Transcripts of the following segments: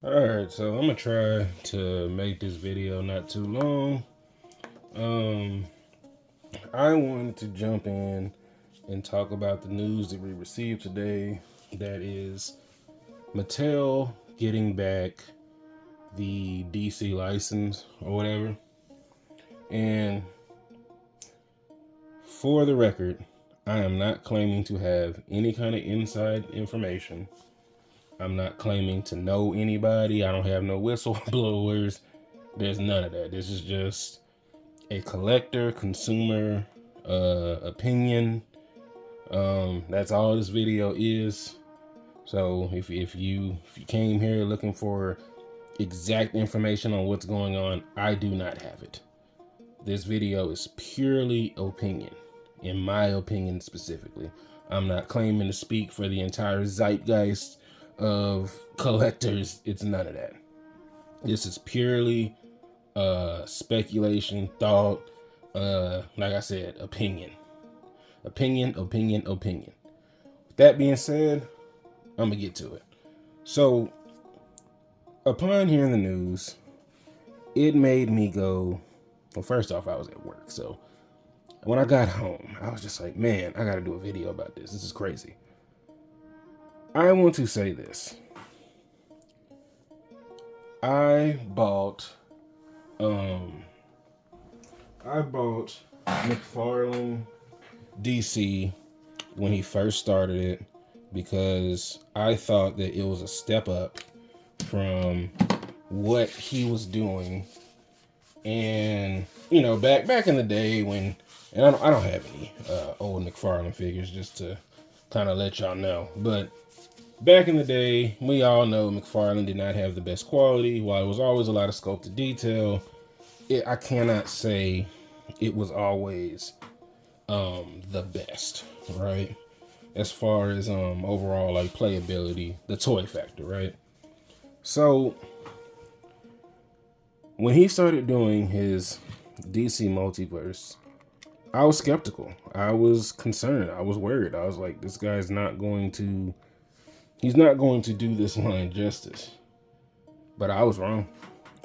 Alright, so I'm gonna try to make this video not too long. Um, I wanted to jump in and talk about the news that we received today. That is Mattel getting back the DC license or whatever. And for the record, I am not claiming to have any kind of inside information. I'm not claiming to know anybody. I don't have no whistleblowers. There's none of that. This is just a collector, consumer opinion. That's all this video is. So if you came here looking for exact information on what's going on, I do not have it. This video is purely opinion, in my opinion specifically. I'm not claiming to speak for the entire zeitgeist of collectors. It's none of that. This is purely speculation, thought, like I said, opinion. Opinion. With that being said, I'm gonna get to it. So, upon hearing the news, it made me go, well, first off, I was at work. So, when I got home, I was just like, man, I gotta do a video about this. This is crazy. I want to say this. I bought Mcfarlane DC when he first started it because I thought that it was a step up from what he was doing. And you know, back in the day when, and I don't have any old Mcfarlane figures, just to kind of let y'all know, but back in the day, we all know Mcfarlane did not have the best quality. While it was always a lot of sculpted detail, I cannot say it was always the best, right? As far as overall like playability, the toy factor, right? So when he started doing his DC multiverse, I was skeptical. I was concerned. I was worried. I was like, this guy's not going to, he's not going to do this line justice. But I was wrong.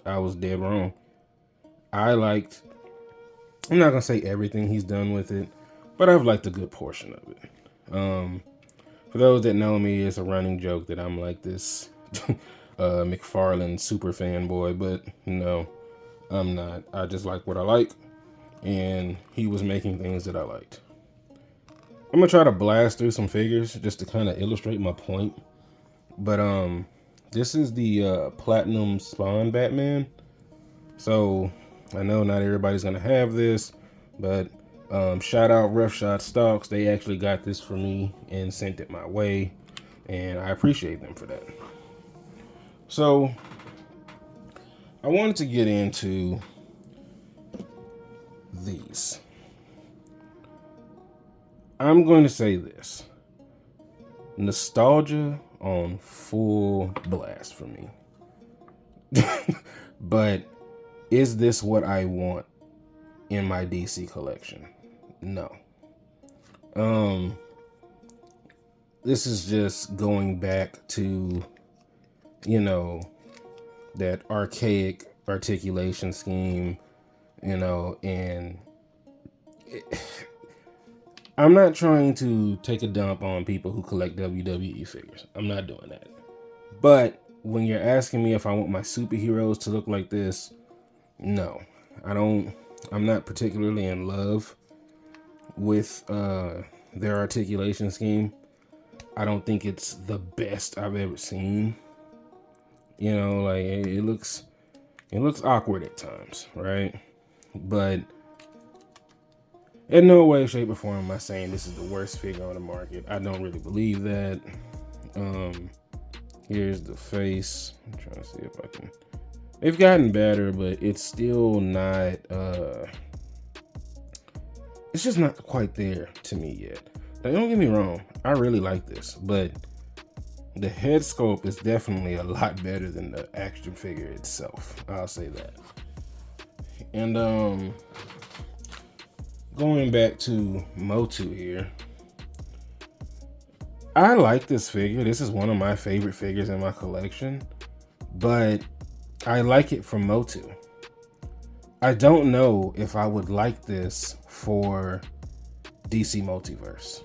I was dead wrong. I'm not gonna say everything he's done with it, but I've liked a good portion of it. For those that know me, it's a running joke that I'm like this Mcfarlane super fanboy, but no, I'm not. I just like what I like, and he was making things that I liked. I'm gonna try to blast through some figures just to kind of illustrate my point. But this is the Platinum Spawn Batman. So I know not everybody's gonna have this, but shout out Rough Shot Stocks. They actually got this for me and sent it my way, and I appreciate them for that. So I wanted to get into these. I'm going to say this. Nostalgia on full blast for me. But is this what I want in my DC collection? No. This is just going back to, you know, that archaic articulation scheme, you know, and I'm not trying to take a dump on people who collect WWE figures. I'm not doing that. But when you're asking me if I want my superheroes to look like this, no, I don't. I'm not particularly in love with their articulation scheme. I don't think it's the best I've ever seen. You know, like it looks awkward at times, right? But in no way, shape, or form am I saying this is the worst figure on the market. I don't really believe that. Here's the face. I'm trying to see if I can. They've gotten better, but it's still not. It's just not quite there to me yet. Now, don't get me wrong. I really like this, but the head sculpt is definitely a lot better than the action figure itself. I'll say that. And going back to Motu here. I like this figure. This is one of my favorite figures in my collection. but I like it from Motu. I don't know if I would like this for DC Multiverse.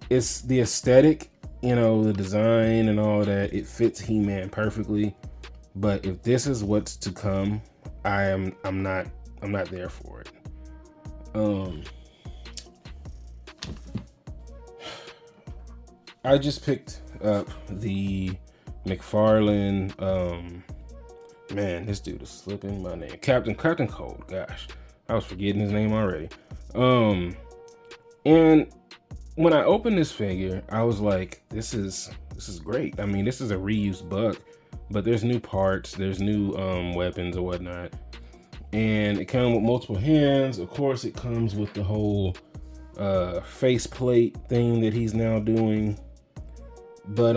It's the aesthetic, the design and all that. It fits He-Man perfectly. But if this is what's to come, I'm not there for it. I just picked up the Mcfarlane. Man, this dude is slipping my name. Captain Cold. Gosh, I was forgetting his name already. And when I opened this figure, I was like, this is great. I mean, this is a reused buck, but there's new parts, there's new weapons or whatnot. And it comes with multiple hands. Of course, it comes with the whole face plate thing that he's now doing. But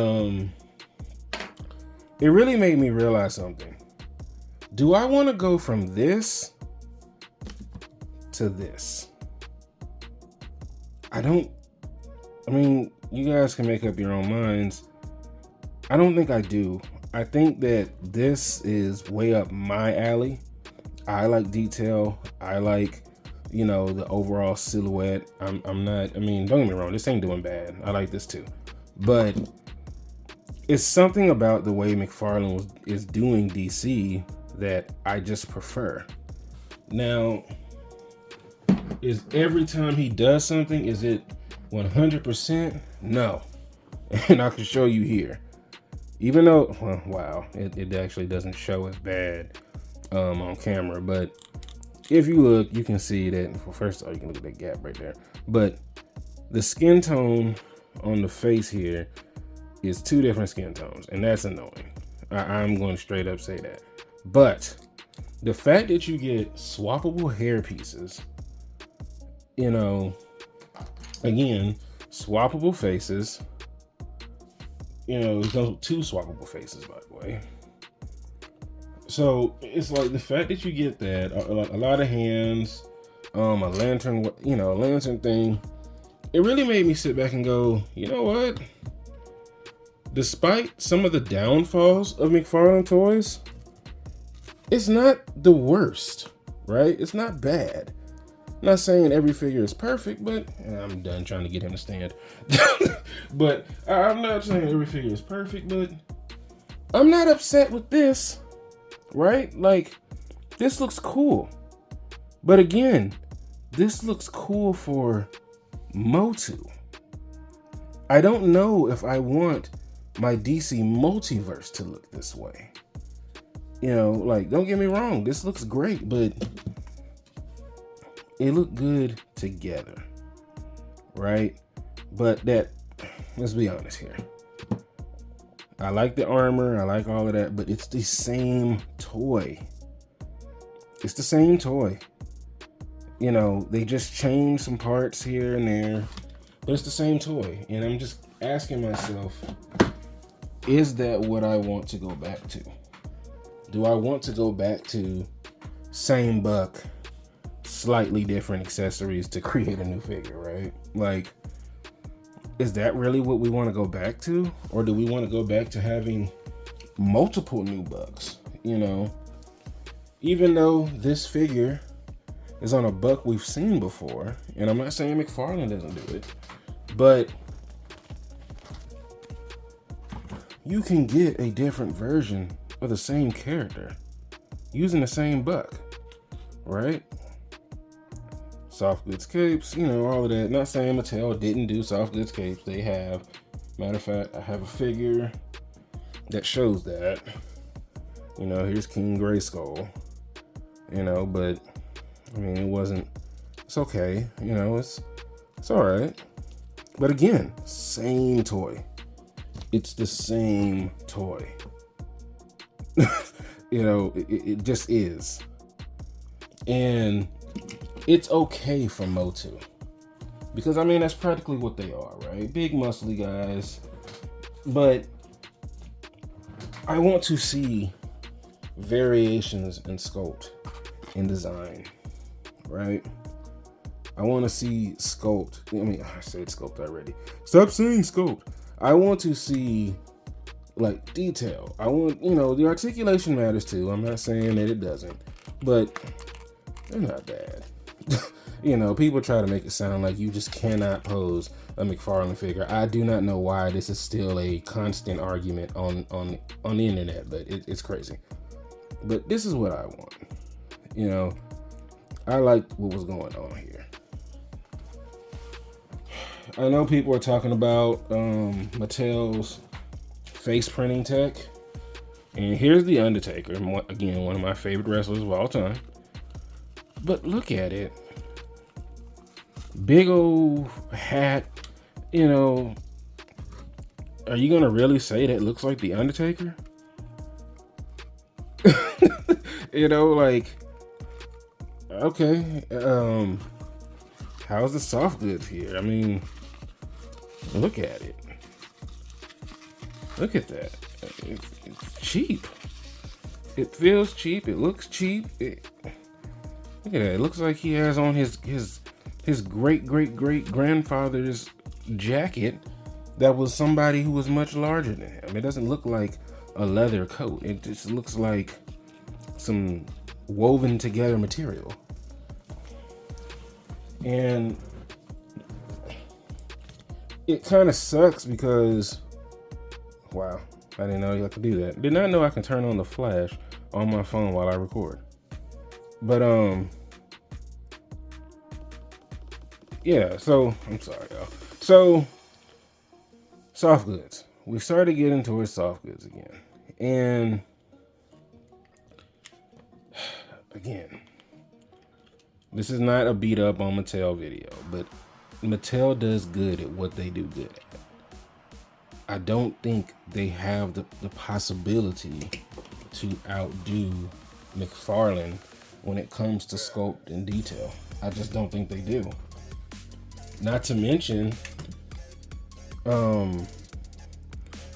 it really made me realize something. Do I want to go from this to this? I mean, you guys can make up your own minds. I don't think I do. I think that this is way up my alley. I like detail. I like, the overall silhouette. Don't get me wrong, this ain't doing bad. I like this too. But it's something about the way Mcfarlane is doing DC that I just prefer. Now, is every time he does something, is it 100%? No. And I can show you here. Even though, it actually doesn't show as bad on camera. But if you look, you can see that, well, first of all, you can look at that gap right there. But the skin tone on the face here is two different skin tones. And that's annoying. I'm going to straight up say that. But the fact that you get swappable hair pieces, again, swappable faces. It comes with two swappable faces, by the way. So it's like the fact that you get that, a lot of hands, a lantern, a lantern thing. It really made me sit back and go, you know what? Despite some of the downfalls of Mcfarlane toys, it's not the worst, right? It's not bad. I'm not saying every figure is perfect, but I'm done trying to get him to stand. But I'm not saying every figure is perfect, but I'm not upset with this, right? Like, this looks cool. But again, this looks cool for Motu. I don't know if I want my DC multiverse to look this way. Don't get me wrong, this looks great, but it looked good together, right? But let's be honest here. I like the armor, I like all of that, but it's the same toy. It's the same toy. They just changed some parts here and there, but it's the same toy. And I'm just asking myself, is that what I want to go back to? Do I want to go back to same buck, slightly different accessories to create a new figure, right? Like, is that really what we want to go back to? Or do we want to go back to having multiple new bucks? Even though this figure is on a buck we've seen before, and I'm not saying Mcfarlane doesn't do it, but you can get a different version of the same character using the same buck, right? Soft goods capes, all of that. Not saying Mattel didn't do soft goods capes. They have. Matter of fact, I have a figure that shows that. Here's King Grayskull. But it wasn't. It's okay. It's all right. But again, same toy. It's the same toy. It just is. And it's okay for Motu. Because, that's practically what they are, right? Big, muscly guys. But I want to see variations in sculpt and design, right? I want to see sculpt. I said sculpt already. Stop saying sculpt. I want to see like detail. I want, the articulation matters too. I'm not saying that it doesn't, but they're not bad. People try to make it sound like you just cannot pose a Mcfarlane figure. I do not know why this is still a constant argument on the internet, but it's crazy. But this is what I want. I liked what was going on here. I know people are talking about Mattel's face printing tech. And here's The Undertaker, again, one of my favorite wrestlers of all time. But look at it. Big old hat, are you going to really say that looks like The Undertaker? Okay. How's the soft goods here? I mean, look at it. Look at that. It's cheap. It feels cheap. It looks cheap. Look at that. It looks like he has on his great grandfather's jacket that was somebody who was much larger than him. It doesn't look like a leather coat. It just looks like some woven together material. And it kind of sucks because, wow, I didn't know I could do that. Did not know I can turn on the flash on my phone while I record. But yeah, so I'm sorry, y'all. So soft goods. We started getting towards soft goods again. And again, this is not a beat up on Mattel video, but Mattel does good at what they do good at. I don't think they have the possibility to outdo Mcfarlane when it comes to sculpt and detail. I just don't think they do. Not to mention, now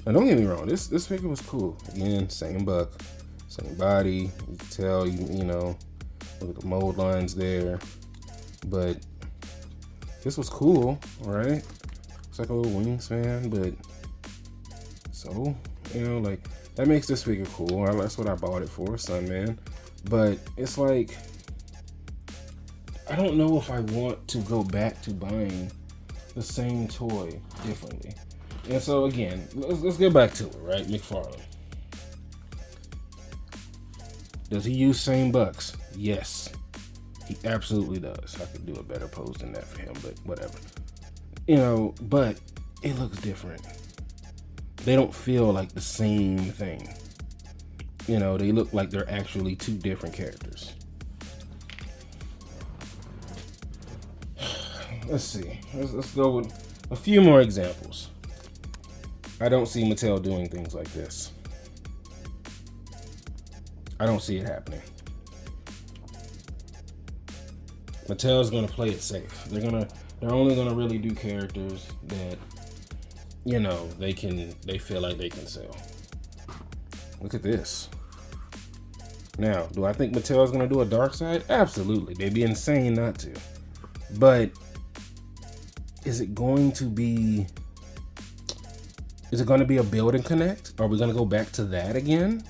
don't get me wrong, this figure was cool. Again, same buck, same body. You can tell, look at the mold lines there. But this was cool, right? It's like a little wingspan, but so, that makes this figure cool. That's what I bought it for, Sunman. But it's like, I don't know if I want to go back to buying the same toy differently. And so again, let's get back to it, right? Mcfarlane. Does he use same bucks? Yes, he absolutely does. I could do a better pose than that for him, but whatever. But it looks different. They don't feel like the same thing. They look like they're actually two different characters. Let's see. Let's go with a few more examples. I don't see Mattel doing things like this. I don't see it happening. Mattel's gonna play it safe. They're only gonna really do characters that they feel like they can sell. Look at this. Now, do I think Mattel's gonna do a dark side? Absolutely. They'd be insane not to. But is it going to be a build and connect? Are we gonna go back to that again?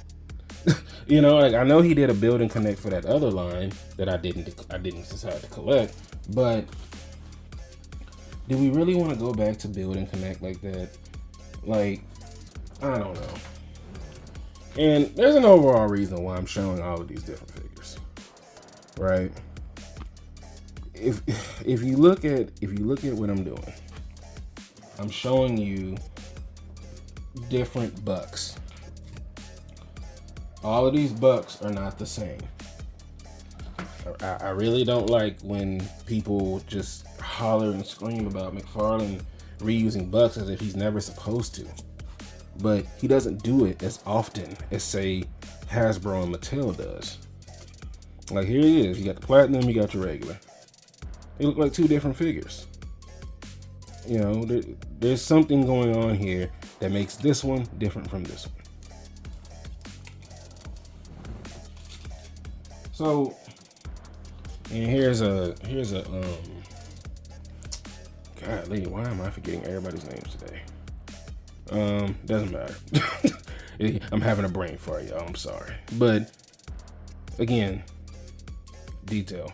I know he did a build and connect for that other line that I didn't decide to collect, but do we really want to go back to build and connect like that? Like, I don't know. And there's an overall reason why I'm showing all of these different figures, right? If you look at what I'm doing, I'm showing you different bucks. All of these bucks are not the same. I really don't like when people just holler and scream about Mcfarlane reusing bucks as if he's never supposed to. But he doesn't do it as often as, say, Hasbro and Mattel does. Like, here he is. You got the platinum, you got your regular. They look like two different figures. There's something going on here that makes this one different from this one. So, and here's a golly, why am I forgetting everybody's names today? Doesn't matter. I'm having a brain fart, y'all. I'm sorry. But again, detail.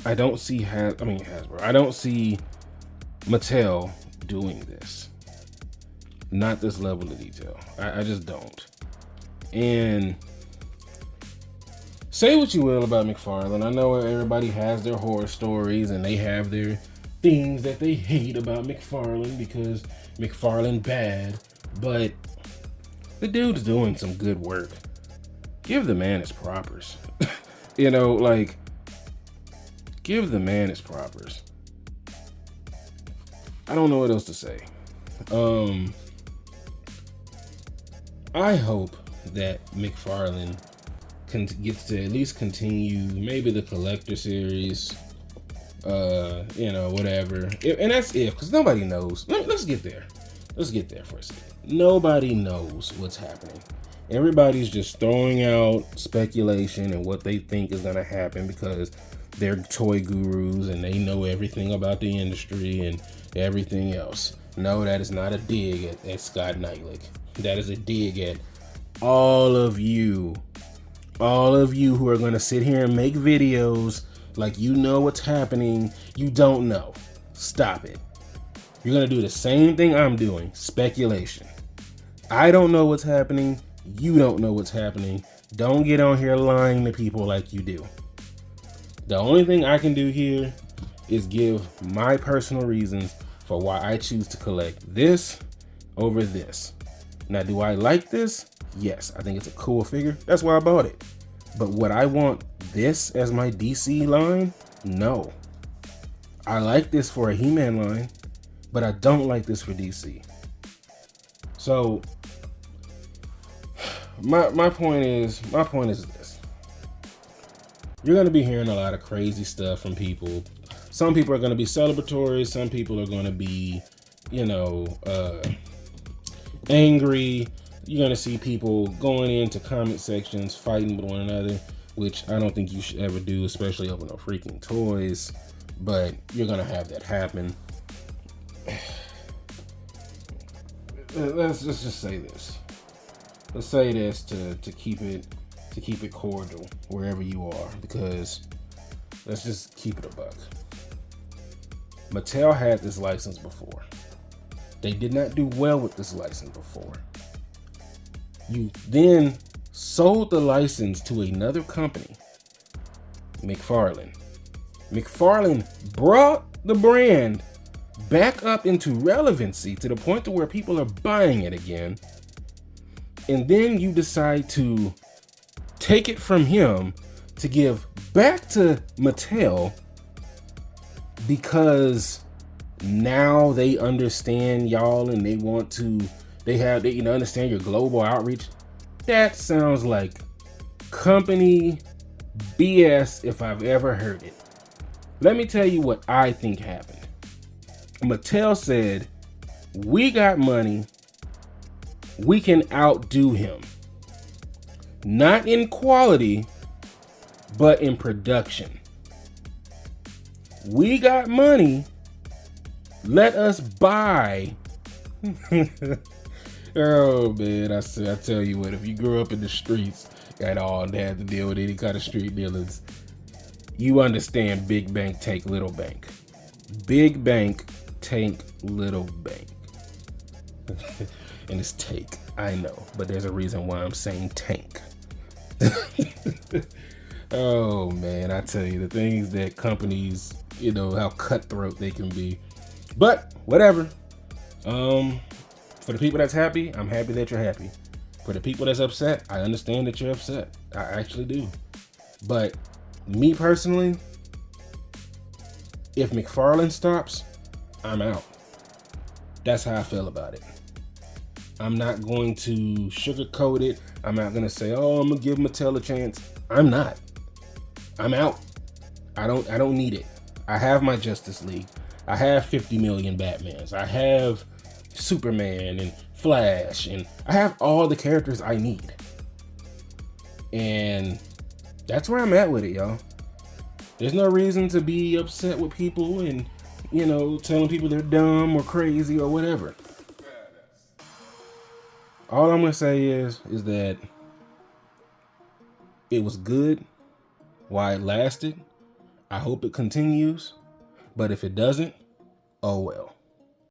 I don't see Hasbro. I don't see Mattel doing this. Not this level of detail. I just don't. And say what you will about McFarlane. I know everybody has their horror stories and they have their things that they hate about McFarlane because McFarlane bad. But the dude's doing some good work. Give the man his propers. You know, like, give the man his propers. I don't know what else to say. I hope that McFarlane gets to at least continue maybe the collector series, whatever. And that's if, because nobody knows. Let's get there. Let's get there for a second. Nobody knows what's happening. Everybody's just throwing out speculation and what they think is going to happen because they're toy gurus and they know everything about the industry and everything else. No, that is not a dig at Scott Knightlick. That is a dig at all of you who are going to sit here and make videos like you know what's happening. You don't know. Stop it. You're going to do the same thing I'm doing. Speculation. I don't know what's happening. You don't know what's happening. Don't get on here lying to people like you do. The only thing I can do here is give my personal reasons for why I choose to collect this over this. Now, do I like this? Yes, I think it's a cool figure. That's why I bought it. But would I want this as my DC line? No. I like this for a He-Man line, but I don't like this for DC. So my point is this. You're going to be hearing a lot of crazy stuff from people. Some people are going to be celebratory. Some people are going to be, angry. You're going to see people going into comment sections, fighting with one another, which I don't think you should ever do, especially over no freaking toys. But you're going to have that happen. Let's just say this. Let's say this to keep it cordial wherever you are, because let's just keep it a buck. Mattel had this license before. They did not do well with this license before. You then sold the license to another company, Mcfarlane. Mcfarlane brought the brand back up into relevancy to the point to where people are buying it again. And then you decide to take it from him to give back to Mattel because now they understand y'all and they understand your global outreach. That sounds like company BS if I've ever heard it. Let me tell you what I think happened. Mattel said, we got money, we can outdo him. Not in quality, but in production. We got money, let us buy. Oh man, I tell you what, if you grew up in the streets at all and had to deal with any kind of street dealers, you understand big bank take little bank. Big bank take little bank. And it's take, I know, but there's a reason why I'm saying tank. Oh man, I tell you, the things that companies, how cutthroat they can be. But whatever. For the people that's happy, I'm happy that you're happy. For the people that's upset, I understand that you're upset. I actually do. But me personally, if McFarlane stops, I'm out. That's how I feel about it. I'm not going to sugarcoat it. I'm not going to say, oh, I'm going to give Mattel a chance. I'm not. I'm out. I don't need it. I have my Justice League. I have 50 million Batmans. I have Superman and Flash, and I have all the characters I need. And that's where I'm at with it, y'all. There's no reason to be upset with people and, telling people they're dumb or crazy or whatever. All I'm gonna say is that it was good while it lasted. I hope it continues, but if it doesn't, oh well.